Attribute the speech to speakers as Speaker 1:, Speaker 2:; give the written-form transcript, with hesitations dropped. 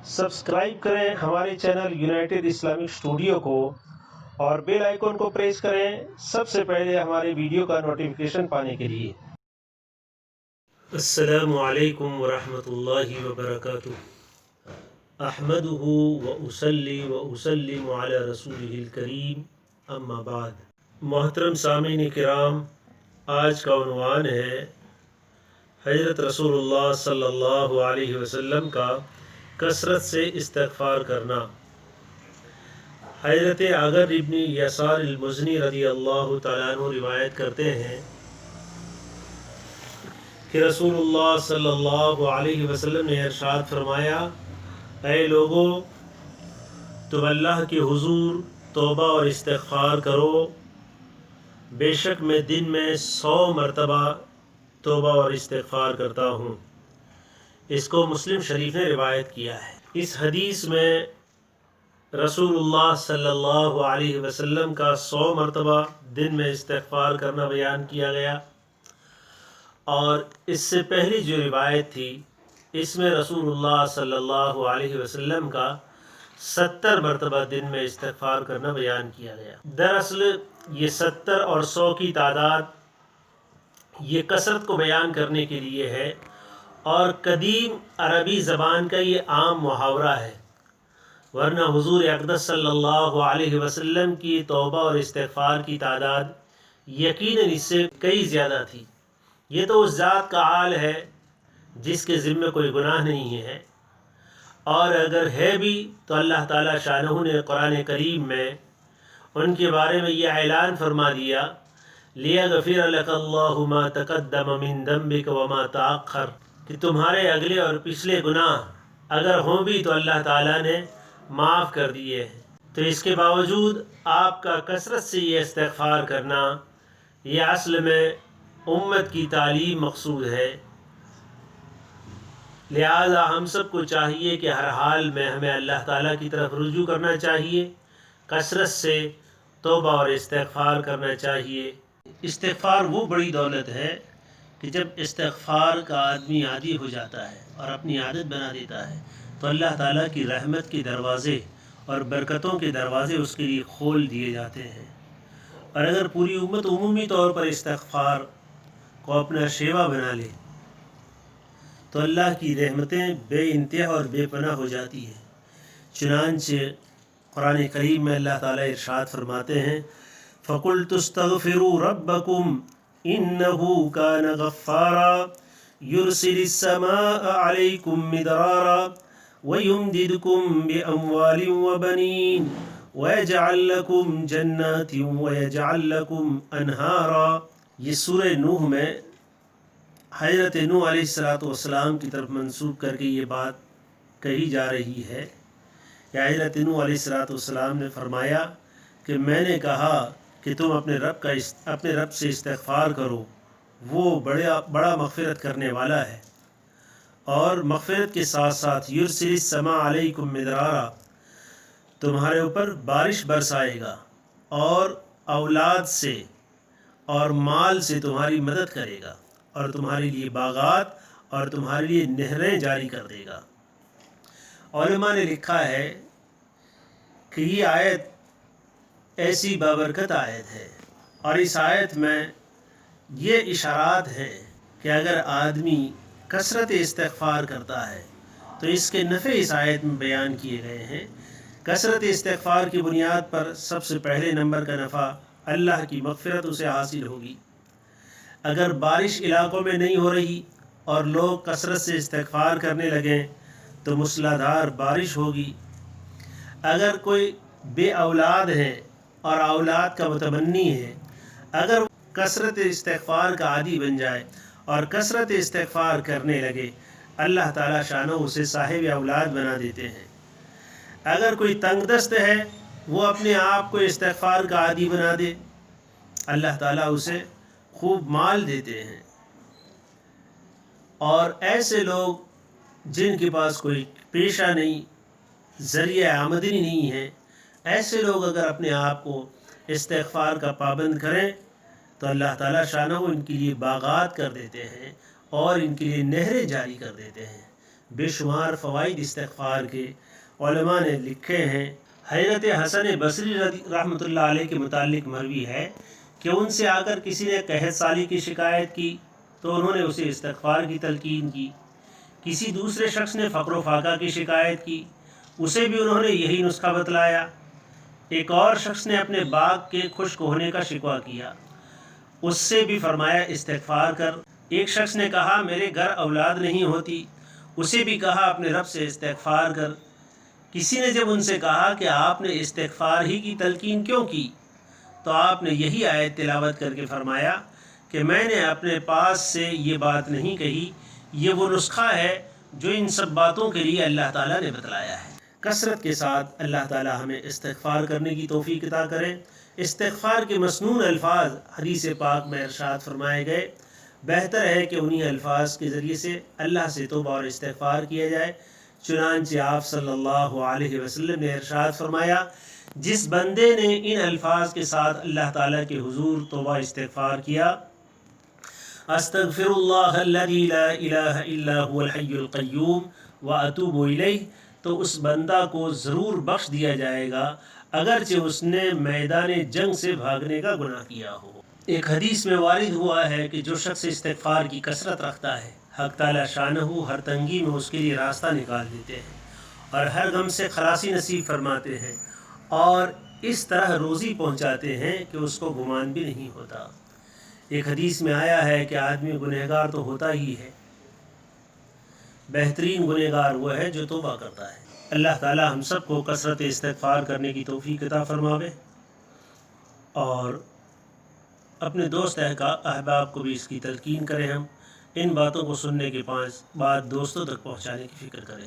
Speaker 1: Subscribe करें हमारे channel United Islamic studio को और बेल आइकन को प्रेस करें सबसे पहले हमारे वीडियो का नोटिफिकेशन पाने के लिए।
Speaker 2: अस्सलामु अलैकुम वरहमतुल्लाहि वबरकातुहू। अहमदुहु व उसल्लिमु अला रसूलिहिल करीम, अम्मा बाद। मोहतरम सामीन किराम, आज का उन्वान है हज़रत रसूलुल्लाह सल्लल्लाहु अलैहि वसल्लम का कसरत से इस्तिग़फ़ार करना। हज़रत अगर इब्न यसार अल-मुज़नी रज़ियल्लाहु तआला अन्हु रिवायत करते हैं कि रसूलुल्लाह सल्लल्लाहु अलैहि वसल्लम ने इरशाद फरमाया, ऐ लोगो, तुम अल्लाह के हुजूर तौबा और इस्तिग़फ़ार करो, बेशक मैं दिन में 100 मरतबा तौबा और इस्तिग़फ़ार करता हूँ। इसको मुस्लिम शरीफ ने रिवायत किया है। इस हदीस में रसूलुल्लाह सल्लल्लाहु अलैहि वसल्लम का 100 मरतबा दिन में इस्तिग़फ़ार करना बयान किया गया, और इससे पहली जो रिवायत थी इसमें रसूलुल्लाह सल्लल्लाहु अलैहि वसल्लम का 70 मरतबा दिन में इस्तिग़फ़ार करना बयान किया गया। दरअसल ये 70 और 100 की तादाद ये कसरत को बयान करने के लिए है, और कदीम अरबी ज़बान का ये आम मुहावरा है, वरना हुज़ूर अक़दस सल्लल्लाहु अलैहि वसल्लम की तौबा और इस्तिग़फ़ार की तादाद यकीनन इससे कई ज़्यादा थी। ये तो उस ज़ात का हाल है जिसके ज़िम्मे कोई गुनाह नहीं है, और अगर है भी तो अल्लाह ताला शानहू ने कुरान करीम में उनके बारे में यह ऐलान फरमा दिया, लियग़फ़िर लकल्लाहु मा तक़द्दम मिन ज़ंबिक व मा तअख़्ख़र, कि तुम्हारे अगले और पिछले गुनाह अगर हों भी तो अल्लाह ताला ने माफ़ कर दिए हैं। तो इसके बावजूद आपका कसरत से ये इस्तिग़फ़ार करना, ये असल में उम्मत की तालीम मक़सूद है। लिहाजा हम सब को चाहिए कि हर हाल में हमें अल्लाह ताला की तरफ रुजू करना चाहिए, कसरत से तौबा और इस्तिग़फ़ार करना चाहिए। इस्तिग़फ़ार वो बड़ी दौलत है कि जब इस्तिग़फ़ार का आदमी आदी हो जाता है और अपनी आदत बना देता है तो अल्लाह ताला की रहमत के दरवाज़े और बरकतों के दरवाज़े उसके लिए खोल दिए जाते हैं। और अगर पूरी उम्मत उमूमी तौर पर इस्तिग़फ़ार को अपना शेवा बना ले तो अल्लाह की रहमतें बेइंतहा और बेपनाह हो जाती हैं। चुनांचे कुरान करीम में अल्लाह ताला इरशाद फरमाते हैं, फ़क़ुल्तुस्तग़फ़िरू रब्बकुम इन्नहु कान गफ़्फ़ारा युरसिलिस समाअ अलैकुम मिदरारा व युमदिदकुम बिअम्वालिन व बनीन व यजअल लकुम जन्नातिन व यजअल लकुम अनहारा। ये सूरह नूह में हज़रत नूह अलैहिस्सलाम की तरफ मंसूब करके ये बात कही जा रही है कि हज़रत नूह अलैहिस्सलाम ने फरमाया कि मैंने कहा कि तुम अपने रब से इस्तिग़फ़ार करो, वो बड़ा मग़फ़िरत करने वाला है, और मग़फ़िरत के साथ साथ युरसिलिस समा अलैकुम मिदरारा, तुम्हारे ऊपर बारिश बरसाएगा और औलाद से और माल से तुम्हारी मदद करेगा, और तुम्हारे लिए बागात और तुम्हारे लिए नहरें जारी कर देगा। उलमा ने लिखा है कि ये आयत ऐसी बाबरकत आयत है, और इस आयत में ये इशारात हैं कि अगर आदमी कसरत इस्तिग़फ़ार करता है तो इसके नफ़े इस आयत में बयान किए गए हैं। कसरत इस्तिग़फ़ार की बुनियाद पर सबसे पहले नंबर का नफ़ा अल्लाह की मग़फ़िरत उसे हासिल होगी। अगर बारिश इलाक़ों में नहीं हो रही और लोग कसरत से इस्तिग़फ़ार करने लगें तो मूसलाधार बारिश होगी। अगर कोई बे औलाद है और औलाद का मुतमन्नी है, अगर कसरत इस्तिग़फ़ार का आदी बन जाए और कसरत इस्तिग़फ़ार करने लगे, अल्लाह ताला शानो उसे साहिब औलाद बना देते हैं। अगर कोई तंगदस्त है, वो अपने आप को इस्तिग़फ़ार का आदी बना दे, अल्लाह ताला उसे खूब माल देते हैं। और ऐसे लोग जिनके पास कोई पेशा नहीं, ज़रिया आमदनी नहीं है, ऐसे लोग अगर अपने आप को इस्तिग़फ़ार का पाबंद करें तो अल्लाह ताला शानहू इनके लिए बागात कर देते हैं और इनके लिए नहरें जारी कर देते हैं। بے شمار فوائد استغفار کے علماء نے لکھے ہیں۔ حضرت حسن بصری رحمۃ اللہ علیہ کے متعلق مروی ہے کہ ان سے آ کر کسی نے قحط سالی کی شکایت کی تو انہوں نے اسے استغفار کی تلقین کی۔ کسی دوسرے شخص نے فقر و فاقہ کی شکایت کی، اسے بھی انہوں نے یہی نسخہ بتلایا۔ ایک اور شخص نے اپنے باغ کے خشک ہونے کا شکوہ کیا، اس سے بھی فرمایا استغفار کر۔ ایک شخص نے کہا میرے گھر اولاد نہیں ہوتی، اسے بھی کہا اپنے رب سے استغفار کر۔ کسی نے جب ان سے کہا کہ آپ نے استغفار ہی کی تلقین کیوں کی، تو آپ نے یہی آیت تلاوت کر کے فرمایا کہ میں نے اپنے پاس سے یہ بات نہیں کہی، یہ وہ نسخہ ہے جو ان سب باتوں کے لیے اللہ تعالیٰ نے بتلایا ہے۔ کثرت کے ساتھ اللہ تعالیٰ ہمیں استغفار کرنے کی توفیق عطا کرے۔ استغفار کے مسنون الفاظ حدیث پاک میں ارشاد فرمائے گئے، بہتر ہے کہ انہی الفاظ کے ذریعے سے اللہ سے توبہ اور استغفار کیا جائے۔ چنانچہ آپ صلی اللہ علیہ وسلم نے ارشاد فرمایا، جس بندے نے ان الفاظ کے ساتھ اللہ تعالیٰ کے حضور توبہ استغفار کیا، استغفر اللہ الذی لا الہ الا هو الحی القیوم واتوب الیہ، تو اس بندہ کو ضرور بخش دیا جائے گا اگرچہ اس نے میدان جنگ سے بھاگنے کا گناہ کیا ہو۔ ایک حدیث میں وارد ہوا ہے کہ جو شخص استغفار کی کثرت رکھتا ہے، حق تعالی شانہ ہر تنگی میں اس کے لیے راستہ نکال دیتے ہیں اور ہر غم سے خلاصی نصیب فرماتے ہیں اور اس طرح روزی پہنچاتے ہیں کہ اس کو گمان بھی نہیں ہوتا۔ ایک حدیث میں آیا ہے کہ آدمی گنہگار تو ہوتا ہی ہے، بہترین گنہگار وہ ہے جو توبہ کرتا ہے۔ اللہ تعالی ہم سب کو کثرت استغفار کرنے کی توفیق عطا فرماوے اور اپنے دوست احباب کو بھی اس کی تلقین کریں۔ ہم ان باتوں کو سننے کے بعد دوستوں تک پہنچانے کی فکر کریں۔